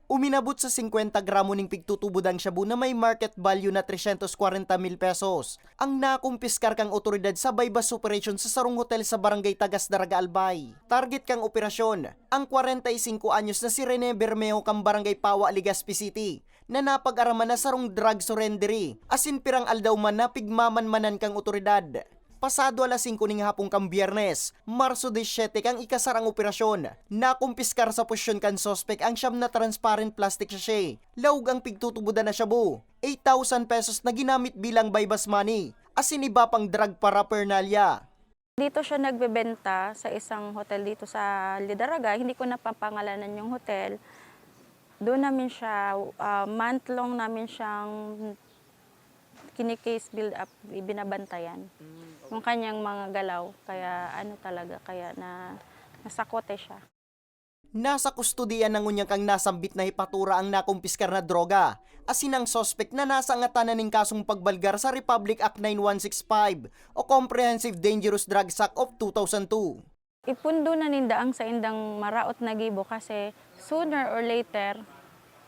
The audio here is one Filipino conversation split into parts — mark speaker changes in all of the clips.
Speaker 1: Uminabot sa 50 gramo ning pigtutubudang shabu na may market value na 340,000 pesos. Ang nakumpiskar kang otoridad sa bypass operation sa sarong hotel sa barangay Tagas Daraga Albay. Target kang operasyon, ang 45 anyos na si Rene Bermeo kang barangay Pawa, Legazpi City, na napag-araman na sarong drug surrendery, asin pirang aldaw man na pigmamanmanan kang otoridad. Pasado alas 5 ning hapong kang Biyernes, Marso 17 kang ikasarang operasyon. Nakumpiskar sa posisyon kan sospek ang siyam na transparent plastic sachet. Laug ang pigtutubudan na shabu. 8,000 pesos na ginamit bilang bypass money. Asin iba pang drug paraphernalia.
Speaker 2: Dito siya nagbebenta sa isang hotel dito sa Lidaraga. Hindi ko napapangalanan yung hotel. Doon namin siya, month-long namin siyang kini-case build up, binabantayan. Yung kanyang mga galaw, kaya kaya nasakote siya.
Speaker 1: Nasa kustudiyan ng unyang kang nasambit na hipatura ang nakumpiskar na droga, asin ang sospek na nasa angatanan ng kasong pagbalgar sa Republic Act 9165 o Comprehensive Dangerous Drugs Act of 2002.
Speaker 2: Ipundo na nindaang sa indang maraot na gibo kasi sooner or later,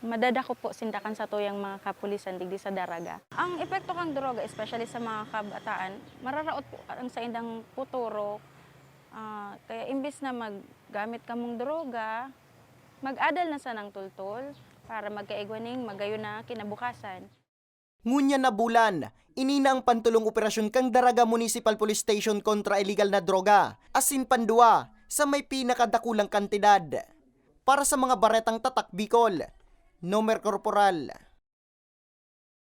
Speaker 2: madadako po sindakan sa tuyang mga kapulisan digdi sa Daraga. Ang epekto kang droga, especially sa mga kabataan, mararaot po ang sa indang futuro. Kaya imbis na maggamit ka mong droga, mag-adal na sa ng tultol para magkaigwaning magayon na kinabukasan.
Speaker 1: Ngunya na bulan, inina ang pantulong operasyon kang Daraga Municipal Police Station kontra illegal na droga, asin pandua sa may pinakadakulang kantidad. Para sa mga baretang tatak Bicol, Nomer Corporal